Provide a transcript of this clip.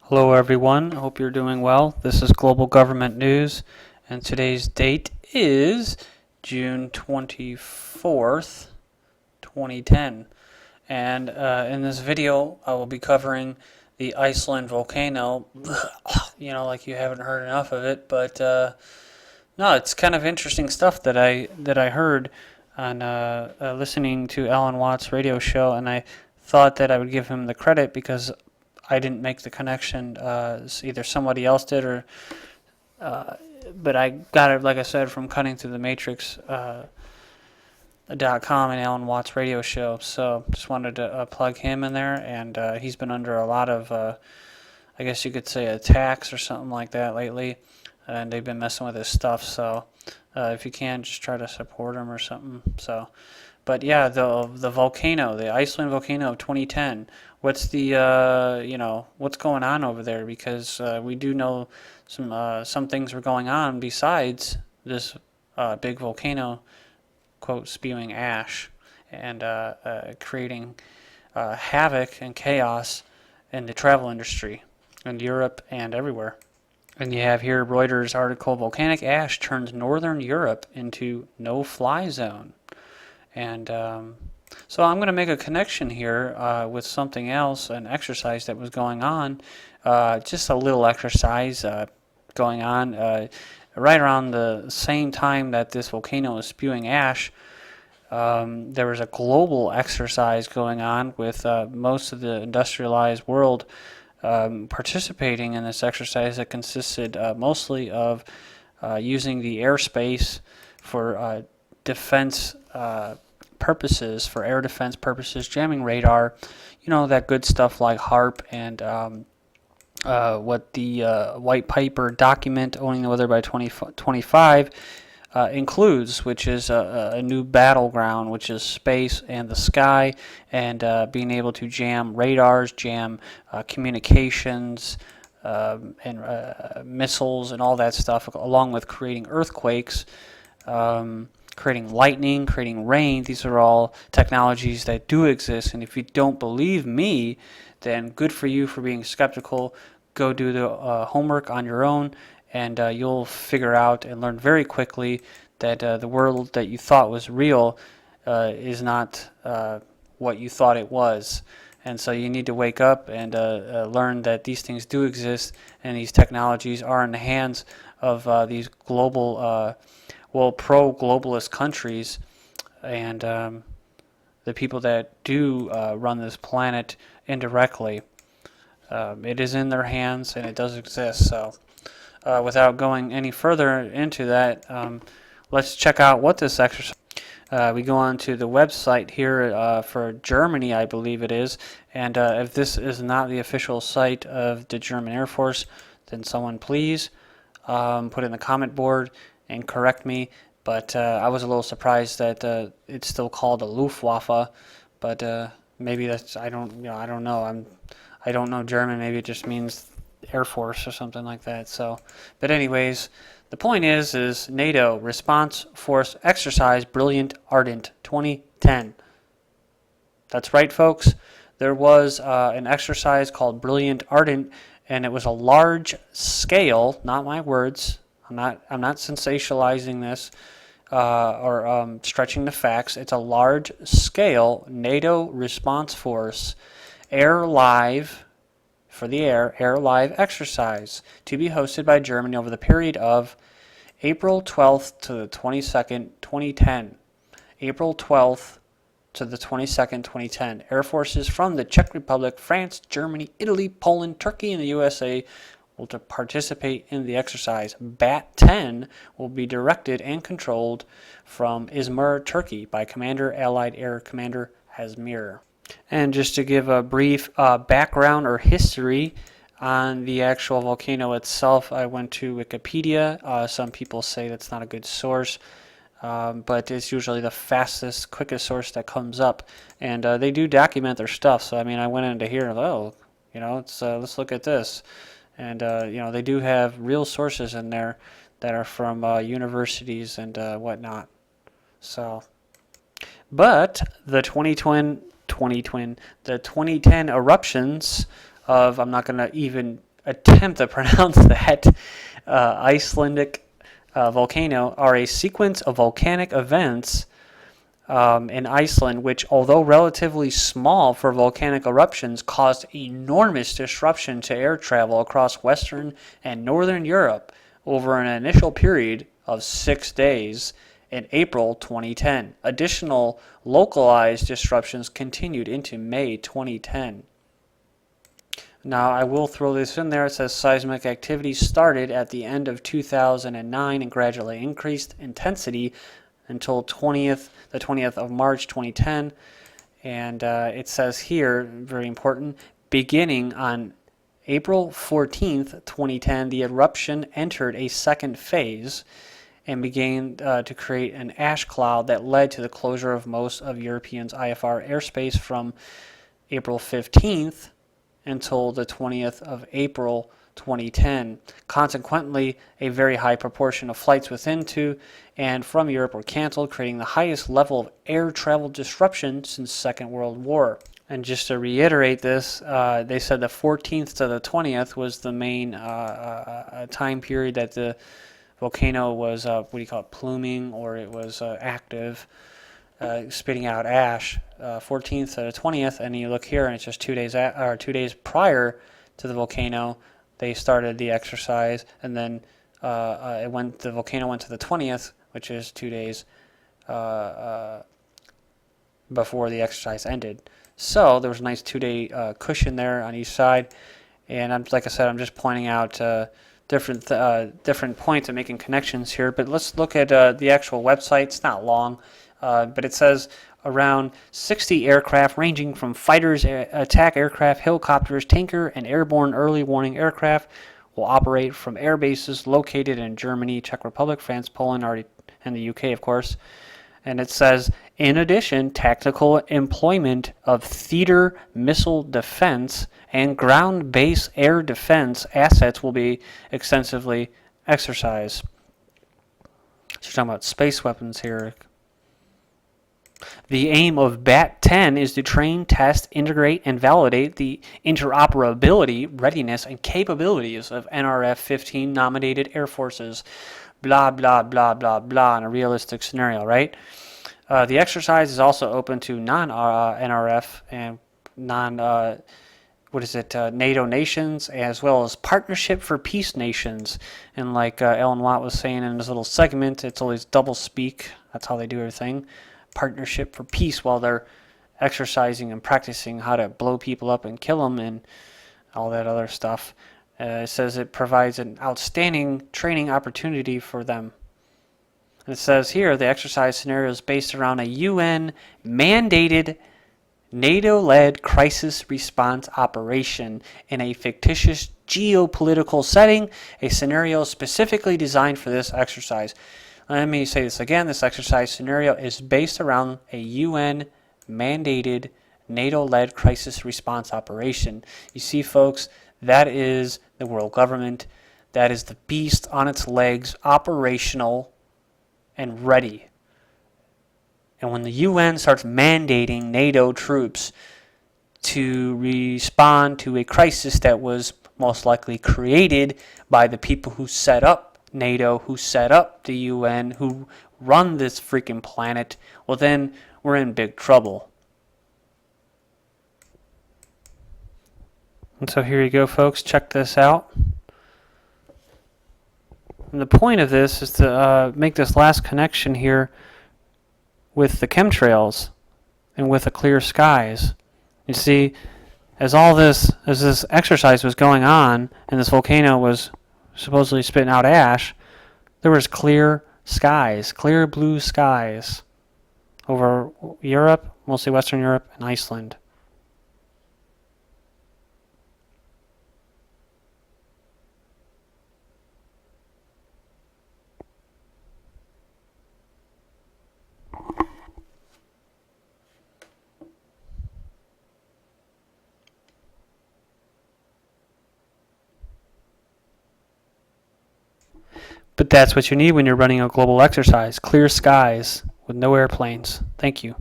Hello everyone, I hope you're doing well. This is Global Government News, and today's date is June 24th, 2010. And in this video, I will be covering the Iceland volcano. Like you haven't heard enough of it, but no, it's kind of interesting stuff that I heard on listening to Alan Watts' radio show, and I thought that I would give him the credit because I didn't make the connection. Either somebody else did, or but I got it, like I said, from Cutting Through the Matrix .com and Alan Watts' radio show. So just wanted to plug him in there, and he's been under a lot of, I guess you could say, attacks or something like that lately, and they've been messing with his stuff. So if you can, just try to support him or something. So, but yeah, the volcano, the Iceland volcano of 2010. What's the what's going on over there? Because we do know some things were going on besides this big volcano, quote, spewing ash and creating havoc and chaos in the travel industry in Europe and everywhere. And you have here Reuters article: volcanic ash turns northern Europe into no-fly zone. And so I'm going to make a connection here with something else, an exercise that was going on, just a little exercise going on right around the same time that this volcano was spewing ash. There was a global exercise going on with most of the industrialized world participating in this exercise that consisted mostly of using the airspace for defense purposes, for air defense purposes, jamming radar, that good stuff like HARP and what the White Paper document, Owning the Weather by 2025, includes, which is a new battleground, which is space and the sky, and being able to jam radars, jam communications, and missiles and all that stuff, along with creating earthquakes, creating lightning, creating rain. These are all technologies that do exist, and if you don't believe me, then good for you for being skeptical. Go do the homework on your own, and you'll figure out and learn very quickly that the world that you thought was real is not what you thought it was. And so you need to wake up and learn that these things do exist, and these technologies are in the hands of these global pro-globalist countries, and the people that do run this planet indirectly. It is in their hands, and it does exist. So without going any further into that, let's check out what this exercise. We go on to the website here for Germany, I believe it is, and if this is not the official site of the German Air Force, then someone please put in the comment board and correct me, but I was a little surprised that it's still called a Luftwaffe, but maybe that's, I don't know. I don't know German. Maybe it just means Air Force or something like that. So, but anyways, the point is NATO Response Force Exercise Brilliant Ardent 2010. That's right, folks. There was an exercise called Brilliant Ardent, and it was a large scale, not my words. I'm not sensationalizing this or stretching the facts. It's a large-scale NATO Response Force Air Live, for the Air Live exercise to be hosted by Germany over the period of April 12th to the 22nd, 2010. April 12th to the 22nd, 2010. Air forces from the Czech Republic, France, Germany, Italy, Poland, Turkey, and the USA will to participate in the exercise. BAT-10 will be directed and controlled from Izmir, Turkey, by Commander Allied Air Commander Izmir. And just to give a brief background or history on the actual volcano itself, I went to Wikipedia. Some people say that's not a good source, but it's usually the fastest, quickest source that comes up. And they do document their stuff. So, I went into here and let's look at this. And, they do have real sources in there that are from universities and whatnot. So, but the 2010 eruptions of, I'm not going to even attempt to pronounce that, Icelandic volcano are a sequence of volcanic events in Iceland, which, although relatively small for volcanic eruptions, caused enormous disruption to air travel across Western and Northern Europe over an initial period of 6 days in April 2010. Additional localized disruptions continued into May 2010. Now, I will throw this in there. It says seismic activity started at the end of 2009 and gradually increased intensity until the 20th of March 2010. And it says here, very important, beginning on April 14th, 2010, the eruption entered a second phase and began to create an ash cloud that led to the closure of most of Europeans' IFR airspace from April 15th until the 20th of April 2010. Consequently, a very high proportion of flights within to and from Europe were canceled, creating the highest level of air travel disruption since Second World War. And just to reiterate this, they said the 14th to the 20th was the main time period that the volcano was, pluming, or it was active, spitting out ash. 14th to the 20th, and you look here, and it's just 2 days 2 days prior to the volcano, they started the exercise, and then the volcano went to the 20th, which is 2 days before the exercise ended. So there was a nice 2-day cushion there on each side, and like I said, I'm just pointing out different points and making connections here. But let's look at the actual website. It's not long, but it says around 60 aircraft ranging from fighters, attack aircraft, helicopters, tanker, and airborne early warning aircraft will operate from air bases located in Germany, Czech Republic, France, Poland, and the UK, of course. And it says, in addition, tactical employment of theater missile defense and ground-based air defense assets will be extensively exercised. So you're talking about space weapons here. The aim of BAT-10 is to train, test, integrate, and validate the interoperability, readiness, and capabilities of NRF-15 nominated air forces. Blah, blah, blah, blah, blah, in a realistic scenario, right? The exercise is also open to non-NRF and NATO nations, as well as Partnership for Peace nations. And like Ellen Watt was saying in this little segment, it's always double speak. That's how they do everything. Partnership for Peace, while they're exercising and practicing how to blow people up and kill them and all that other stuff. It says it provides an outstanding training opportunity for them. And it says here the exercise scenario is based around a UN-mandated NATO-led Crisis Response Operation in a fictitious geo-political setting, a scenario specifically designed for this exercise. Let me say this again. This exercise scenario is based around a UN-mandated NATO-led Crisis Response Operation. You see, folks, that is the world government. That is the beast on its legs, operational and ready. And when the UN starts mandating NATO troops to respond to a crisis that was most likely created by the people who set up NATO, who set up the UN, who run this freaking planet, well, then we're in big trouble. And so here you go, folks. Check this out. And the point of this is to make this last connection here with the chemtrails and with the clear skies. You see, as this exercise was going on and this volcano was supposedly spitting out ash, there was clear skies, clear blue skies over Europe, mostly Western Europe, and Iceland. But that's what you need when you're running a global exercise. Clear skies with no airplanes. Thank you.